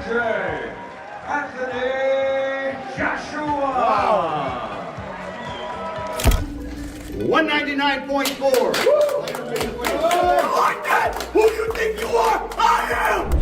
DJ Anthony Joshua. Wow. 199.4. Like that? Who you think you are? I am!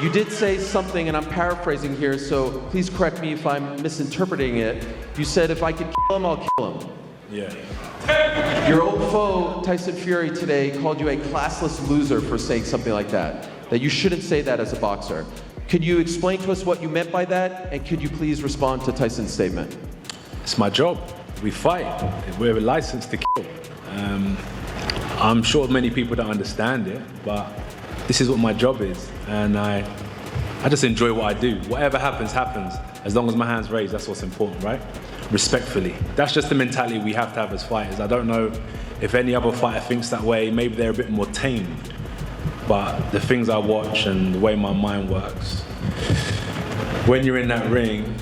You did say something, and I'm paraphrasing here, so please correct me if I'm misinterpreting it. You said if I could kill him, I'll kill him. Yeah. Your old foe, Tyson Fury, today called you a classless loser for saying something like that you shouldn't say that as a boxer. Could you explain to us what you meant by that, and could you please respond to Tyson's statement? It's my job. We fight. We're licensed to kill. I'm sure many people don't understand it, but this is what my job is, and I just enjoy what I do. Whatever happens, happens. As long as my hand's raised, that's what's important, right? Respectfully. That's just the mentality we have to have as fighters. I don't know if any other fighter thinks that way. Maybe they're a bit more tamed. But the things I watch and the way my mind works, when you're in that ring,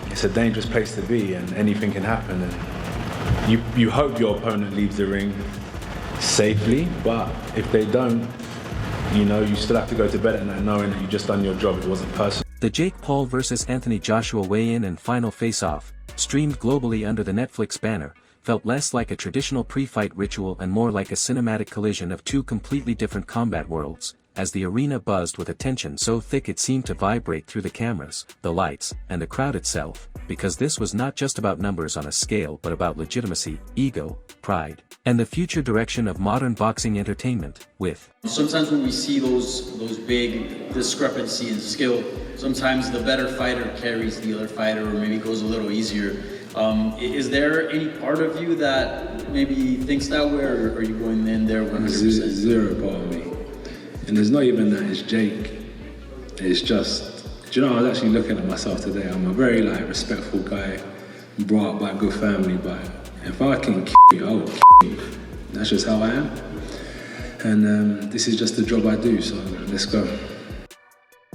it's a dangerous place to be, and anything can happen. And you hope your opponent leaves the ring safely, but if they don't, you know, you still have to go to bed at night knowing that you just done your job. It wasn't personal. The Jake Paul vs. Anthony Joshua weigh-in and final face-off, streamed globally under the Netflix banner, felt less like a traditional pre-fight ritual and more like a cinematic collision of two completely different combat worlds, as the arena buzzed with attention so thick it seemed to vibrate through the cameras, the lights, and the crowd itself, because this was not just about numbers on a scale but about legitimacy, ego, pride, and the future direction of modern boxing entertainment, with sometimes when we see those big discrepancy in skill, sometimes the better fighter carries the other fighter or maybe goes a little easier. Is there any part of you that maybe thinks that way, or are you going in there 100%? Zero part of me. And it's not even that it's Jake. It's just, do you know, I was actually looking at myself today. I'm a very respectful guy, brought up by a good family, but if I can kill you, I will kill you. That's just how I am. And this is just the job I do, so let's go.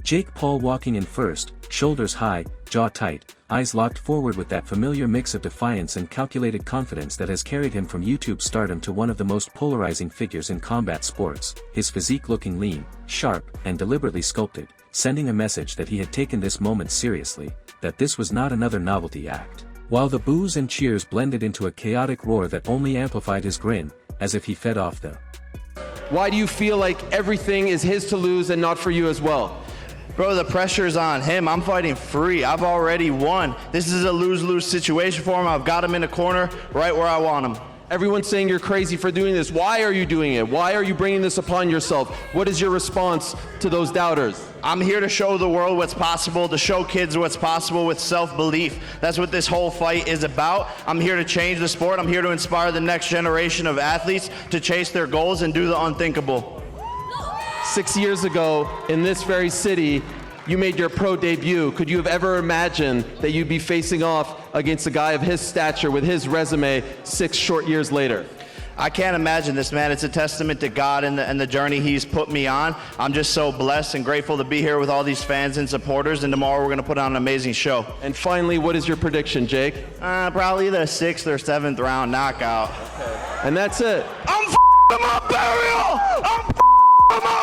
Jake Paul walking in first, shoulders high, jaw tight, eyes locked forward with that familiar mix of defiance and calculated confidence that has carried him from YouTube stardom to one of the most polarizing figures in combat sports, his physique looking lean, sharp, and deliberately sculpted, sending a message that he had taken this moment seriously, that this was not another novelty act. While the boos and cheers blended into a chaotic roar that only amplified his grin, as if he fed off the Why do you feel like everything is his to lose and not for you as well? Bro, the pressure's on him. I'm fighting free. I've already won. This is a lose-lose situation for him. I've got him in the corner right where I want him. Everyone's saying you're crazy for doing this. Why are you doing it? Why are you bringing this upon yourself? What is your response to those doubters? I'm here to show the world what's possible, to show kids what's possible with self-belief. That's what this whole fight is about. I'm here to change the sport. I'm here to inspire the next generation of athletes to chase their goals and do the unthinkable. 6 years ago, in this very city, you made your pro debut. Could you have ever imagined that you'd be facing off against a guy of his stature with his resume 6 short years later? I can't imagine this, man. It's a testament to God and the journey he's put me on. I'm just so blessed and grateful to be here with all these fans and supporters, and tomorrow we're going to put on an amazing show. And finally, what is your prediction, Jake? Probably the 6th or 7th round knockout. Okay. And that's it. I'm him up, Burial! I'm him up!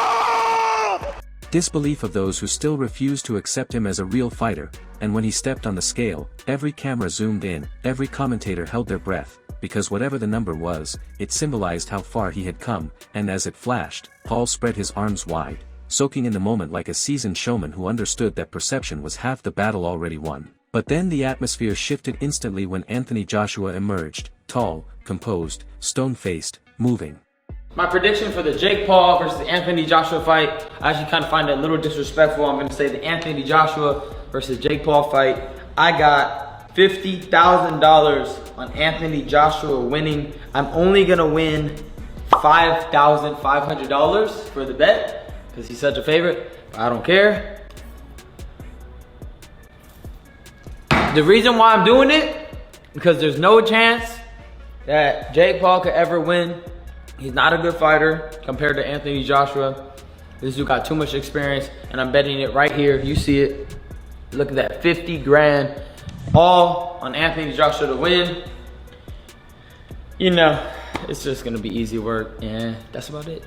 Disbelief of those who still refuse to accept him as a real fighter, and when he stepped on the scale, every camera zoomed in, every commentator held their breath, because whatever the number was, it symbolized how far he had come, and as it flashed, Paul spread his arms wide, soaking in the moment like a seasoned showman who understood that perception was half the battle already won. But then the atmosphere shifted instantly when Anthony Joshua emerged, tall, composed, stone-faced, moving. My prediction for the Jake Paul versus Anthony Joshua fight, I actually kind of find it a little disrespectful. I'm going to say the Anthony Joshua versus Jake Paul fight. I got $50,000 on Anthony Joshua winning. I'm only going to win $5,500 for the bet because he's such a favorite. But I don't care. The reason why I'm doing it, because there's no chance that Jake Paul could ever win. He's not a good fighter compared to Anthony Joshua. This dude got too much experience, and I'm betting it right here. You see it. Look at that, 50 grand, all on Anthony Joshua to win. You know, it's just gonna be easy work, and that's about it.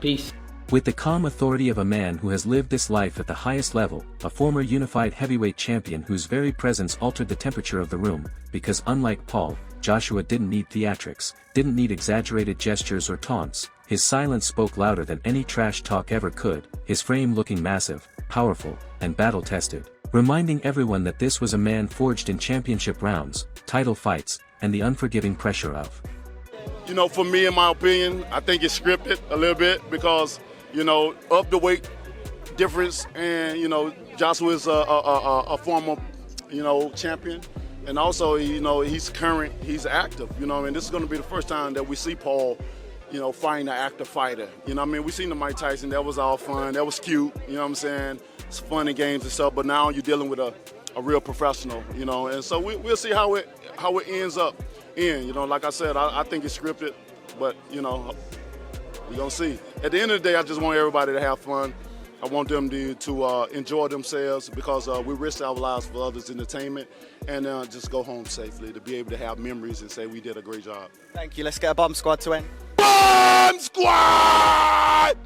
Peace. With the calm authority of a man who has lived this life at the highest level, a former unified heavyweight champion whose very presence altered the temperature of the room, because unlike Paul, Joshua didn't need theatrics, didn't need exaggerated gestures or taunts. His silence spoke louder than any trash talk ever could, his frame looking massive, powerful, and battle-tested, reminding everyone that this was a man forged in championship rounds, title fights, and the unforgiving pressure of. You know, for me, in my opinion, I think it's scripted a little bit because, you know, of the weight difference, and, you know, Joshua is a former, you know, champion. And also, you know, he's current, he's active, you know, and this is going to be the first time that we see Paul, you know, fighting an active fighter. You know what I mean? We seen the Mike Tyson, that was all fun, that was cute, you know what I'm saying? It's fun and games and stuff, but now you're dealing with a real professional, you know, and so we'll see how it ends up you know, like I said, I think it's scripted, but, you know, we're going to see. At the end of the day, I just want everybody to have fun. I want them to enjoy themselves because we risk our lives for others' entertainment, and just go home safely, to be able to have memories and say we did a great job. Thank you. Let's get a bomb squad to end. Bomb Squad!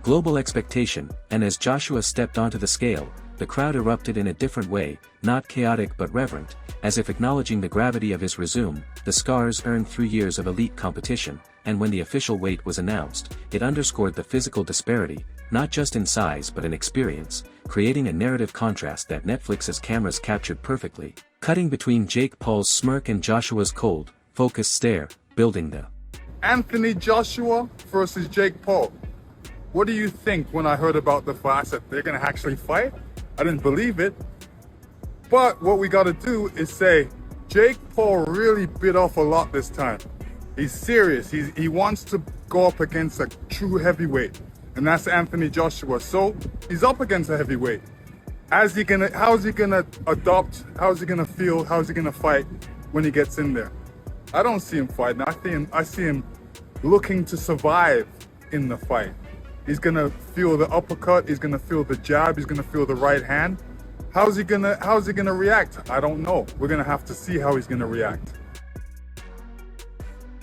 Global expectation, and as Joshua stepped onto the scale, the crowd erupted in a different way, not chaotic but reverent, as if acknowledging the gravity of his resume, the scars earned through years of elite competition, and when the official weight was announced, it underscored the physical disparity, not just in size but in experience, creating a narrative contrast that Netflix's cameras captured perfectly, cutting between Jake Paul's smirk and Joshua's cold, focused stare, building the Anthony Joshua versus Jake Paul. What do you think when I heard about the fight? I said, they're gonna actually fight? I didn't believe it. But what we gotta do is say, Jake Paul really bit off a lot this time. He's serious. He wants to go up against a true heavyweight, and that's Anthony Joshua. So he's up against a heavyweight. How is he gonna adopt? How is he gonna feel? How is he gonna fight when he gets in there? I don't see him fighting. I see him looking to survive in the fight. He's gonna feel the uppercut. He's gonna feel the jab. He's gonna feel the right hand. How's he gonna react? I don't know. We're gonna have to see how he's gonna react.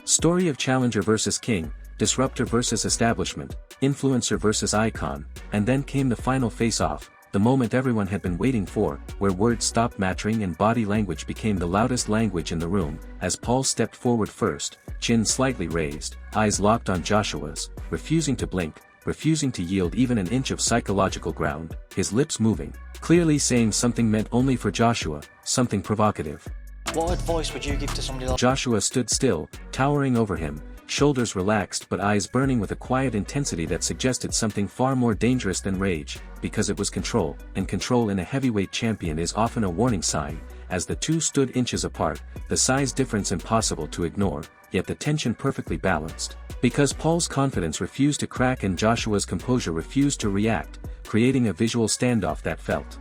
Story of challenger versus king, disruptor versus establishment, influencer versus icon, and then came the final face-off, the moment everyone had been waiting for, where words stopped mattering and body language became the loudest language in the room, as Paul stepped forward first, chin slightly raised, eyes locked on Joshua's, refusing to blink, refusing to yield even an inch of psychological ground, his lips moving, clearly saying something meant only for Joshua, something provocative. What advice would you give to somebody like Joshua stood still, towering over him, shoulders relaxed but eyes burning with a quiet intensity that suggested something far more dangerous than rage, because it was control, and control in a heavyweight champion is often a warning sign. As the two stood inches apart, the size difference impossible to ignore, yet the tension perfectly balanced. Because Paul's confidence refused to crack and Joshua's composure refused to react, creating a visual standoff that felt.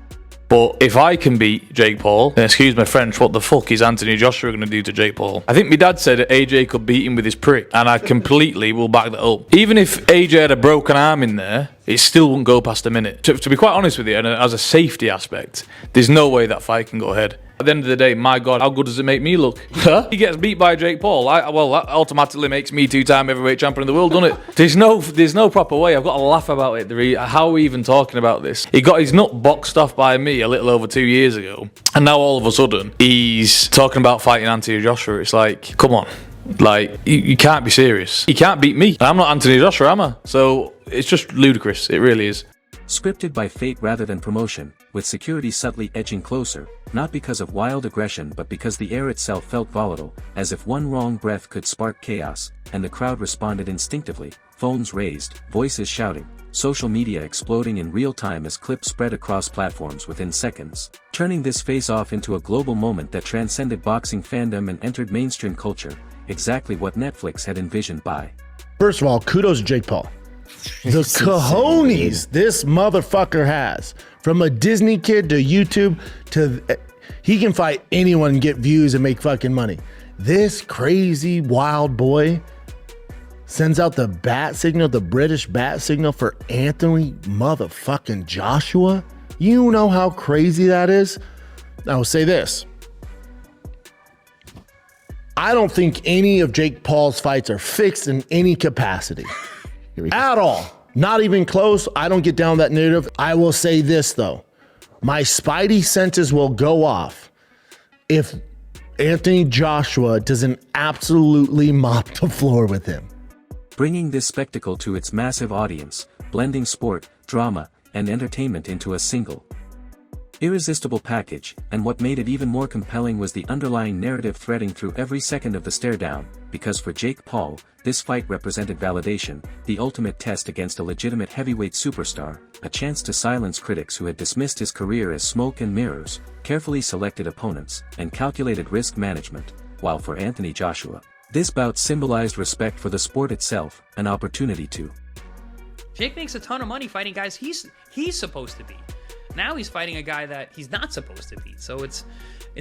But if I can beat Jake Paul, then excuse my French, what the fuck is Anthony Joshua going to do to Jake Paul? I think my dad said that AJ could beat him with his prick, and I completely will back that up. Even if AJ had a broken arm in there, it still wouldn't go past a minute. To be quite honest with you, and as a safety aspect, there's no way that fight can go ahead. At the end of the day, my God, how good does it make me look? He gets beat by Jake Paul. Well, that automatically makes me two-time heavyweight champion of the world, doesn't it? There's no proper way. I've got to laugh about it. How are we even talking about this? He got his nut boxed off by me a little over 2 years ago, and now all of a sudden he's talking about fighting Anthony Joshua. It's like, come on. Like, you can't be serious. You can't beat me. I'm not Anthony Joshua, am I? So it's just ludicrous. It really is. Scripted by fate rather than promotion, with security subtly edging closer, not because of wild aggression but because the air itself felt volatile, as if one wrong breath could spark chaos, and the crowd responded instinctively, phones raised, voices shouting, social media exploding in real time as clips spread across platforms within seconds, turning this face-off into a global moment that transcended boxing fandom and entered mainstream culture, exactly what Netflix had envisioned by. First of all, kudos to Jake Paul. The cojones this motherfucker has, from a Disney kid to YouTube to He can fight anyone and get views and make fucking money. This crazy wild boy sends out the bat signal, the British bat signal for Anthony motherfucking Joshua. You know how crazy that is? I will say this. I don't think any of Jake Paul's fights are fixed in any capacity at all. Not even close. I don't get down that narrative. I will say this, though. My spidey senses will go off if Anthony Joshua doesn't absolutely mop the floor with him. Bringing this spectacle to its massive audience, blending sport, drama, and entertainment into a single, irresistible package, and what made it even more compelling was the underlying narrative threading through every second of the stare down, because for Jake Paul, this fight represented validation, the ultimate test against a legitimate heavyweight superstar, a chance to silence critics who had dismissed his career as smoke and mirrors, carefully selected opponents, and calculated risk management, while for Anthony Joshua, this bout symbolized respect for the sport itself, an opportunity to. Jake makes a ton of money fighting guys he's supposed to be. Now he's fighting a guy that he's not supposed to be. So it's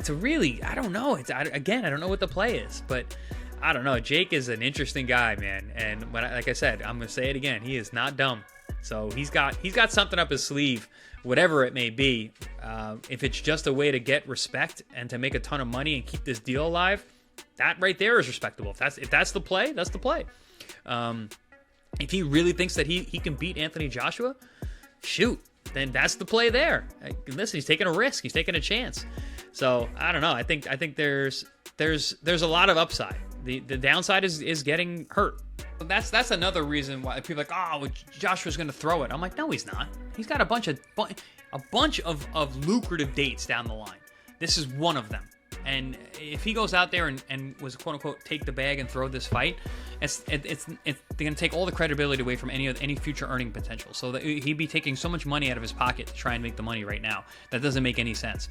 a really, I don't know. I don't know what the play is, but I don't know. Jake is an interesting guy, man. And like I said, I'm gonna say it again. He is not dumb. So he's got something up his sleeve, whatever it may be. If it's just a way to get respect and to make a ton of money and keep this deal alive, that right there is respectable. If that's the play, that's the play. If he really thinks that he can beat Anthony Joshua, shoot. Then that's the play there. Listen, he's taking a risk. He's taking a chance. So I don't know. I think there's a lot of upside. The downside is getting hurt. That's another reason why people are like, oh, well, Joshua's going to throw it. I'm like, no, he's not. He's got a bunch of lucrative dates down the line. This is one of them. And if he goes out there and was quote unquote take the bag and throw this fight, they're gonna take all the credibility away from any future earning potential. So that he'd be taking so much money out of his pocket to try and make the money right now. That doesn't make any sense.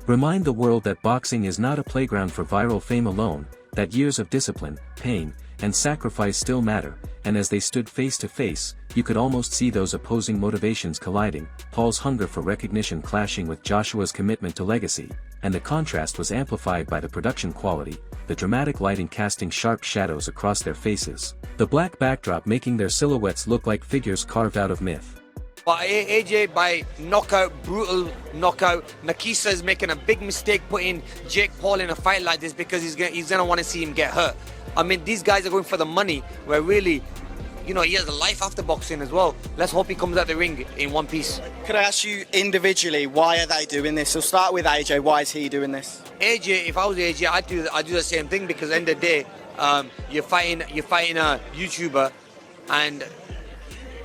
Remind the world that boxing is not a playground for viral fame alone, that years of discipline, pain, and sacrifice still matter, and as they stood face to face, you could almost see those opposing motivations colliding, Paul's hunger for recognition clashing with Joshua's commitment to legacy, and the contrast was amplified by the production quality, the dramatic lighting casting sharp shadows across their faces, the black backdrop making their silhouettes look like figures carved out of myth. But AJ by knockout, brutal knockout. Nakisa is making a big mistake putting Jake Paul in a fight like this because he's gonna want to see him get hurt. I mean, these guys are going for the money, where really, he has a life after boxing as well. Let's hope he comes out the ring in one piece. Could I ask you individually, why are they doing this? So start with AJ. Why is he doing this? AJ, if I was AJ, I'd do the same thing, because at the end of the day, you're fighting a YouTuber, and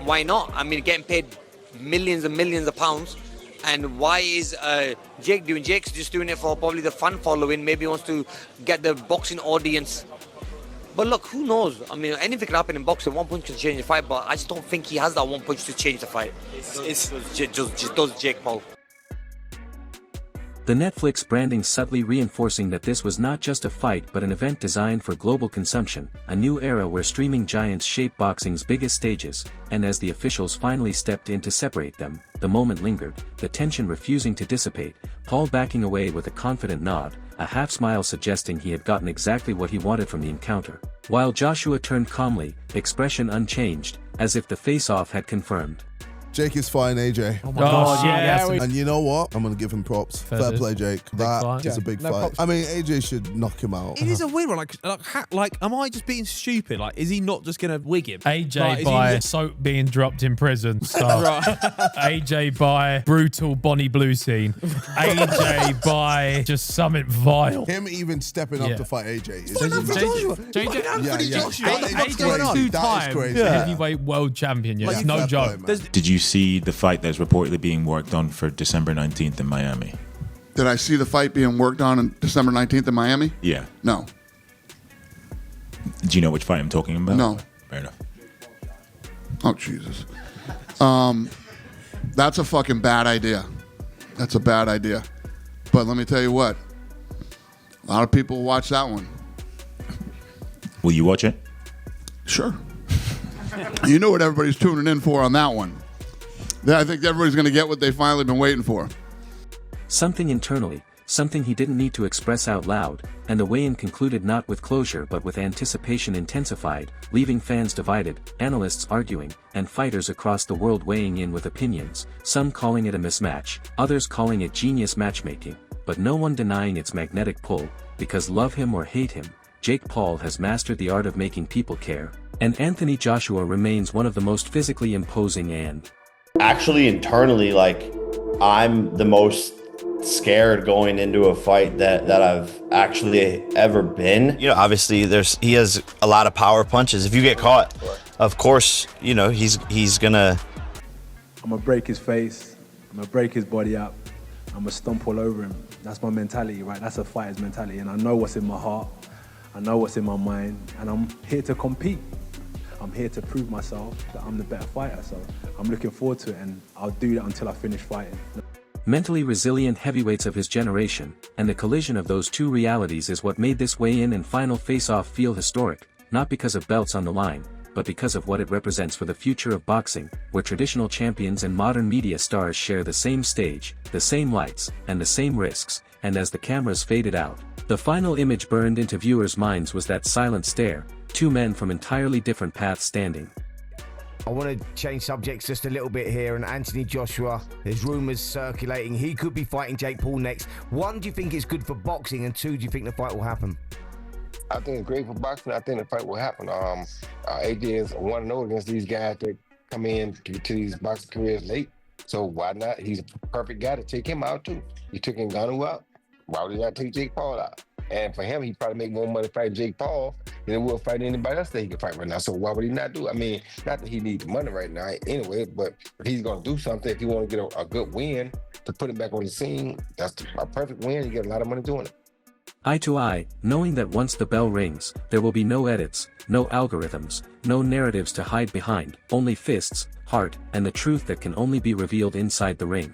why not? I mean, getting paid millions and millions of pounds. And why is Jake doing? Jake's just doing it for probably the fan following. Maybe he wants to get the boxing audience. But look, who knows? I mean, anything can happen in boxing. One punch can change the fight, but I just don't think he has that one punch to change the fight. It's just does Jake Paul. The Netflix branding subtly reinforcing that this was not just a fight but an event designed for global consumption, a new era where streaming giants shape boxing's biggest stages, and as the officials finally stepped in to separate them, the moment lingered, the tension refusing to dissipate, Paul backing away with a confident nod, a half-smile suggesting he had gotten exactly what he wanted from the encounter, while Joshua turned calmly, expression unchanged, as if the face-off had confirmed. Jake is fine, AJ. Oh my gosh, yeah. And you know what? I'm going to give him props. Fair play, Jake. That is a big fight. Props. I mean, AJ should knock him out. It is a weird one. Like, am I just being stupid? Like, is he not just going to wig him? AJ by Soap being dropped in prison stuff. AJ by brutal Bonnie Blue scene. AJ by just something vile. Him even stepping up to fight AJ. AJ two-time heavyweight world champion. Yeah, no joke. Did you see the fight that's reportedly being worked on for December 19th in Miami? Did I see the fight being worked on December 19th in Miami? Yeah. No. Do you know which fight I'm talking about? No. Fair enough. Oh, Jesus. That's a fucking bad idea. That's a bad idea. But let me tell you what. A lot of people will watch that one. Will you watch it? Sure. You know what everybody's tuning in for on that one. I think everybody's going to get what they've finally been waiting for. Something internally, something he didn't need to express out loud, and the weigh-in concluded not with closure but with anticipation intensified, leaving fans divided, analysts arguing, and fighters across the world weighing in with opinions, some calling it a mismatch, others calling it genius matchmaking, but no one denying its magnetic pull, because love him or hate him, Jake Paul has mastered the art of making people care, and Anthony Joshua remains one of the most physically imposing and Actually, internally, like, I'm the most scared going into a fight that I've actually ever been. You know, obviously he has a lot of power punches. If you get caught, of course, you know, he's gonna. I'm gonna break his face. I'm gonna break his body up. I'm gonna stomp all over him. That's my mentality, right? That's a fighter's mentality, and I know what's in my heart. I know what's in my mind, and I'm here to compete. I'm here to prove myself that I'm the better fighter. So I'm looking forward to it, and I'll do that until I finish fighting. mentally resilient heavyweights of his generation, and the collision of those two realities is what made this weigh-in and final face-off feel historic, not because of belts on the line, but because of what it represents for the future of boxing, where traditional champions and modern media stars share the same stage, the same lights, and the same risks, and as the cameras faded out, the final image burned into viewers' minds was that silent stare, two men from entirely different paths standing. I want to change subjects just a little bit here, and Anthony Joshua, there's rumours circulating he could be fighting Jake Paul next. One, do you think it's good for boxing, and two, do you think the fight will happen? I think it's great for boxing. I think the fight will happen. AJ is 1-0 against these guys that come in to these boxing careers late. So why not? He's a perfect guy to take him out too. He took Ngannou out. Why would he not take Jake Paul out? And for him, he'd probably make more money fighting Jake Paul than he would fight anybody else that he could fight right now. So why would he not do it? I mean, not that he needs money right now anyway, but if he's going to do something, if he want to get a good win to put him back on the scene, that's a perfect win. You get a lot of money doing it. Eye to eye, knowing that once the bell rings, there will be no edits, no algorithms, no narratives to hide behind, only fists, heart, and the truth that can only be revealed inside the ring.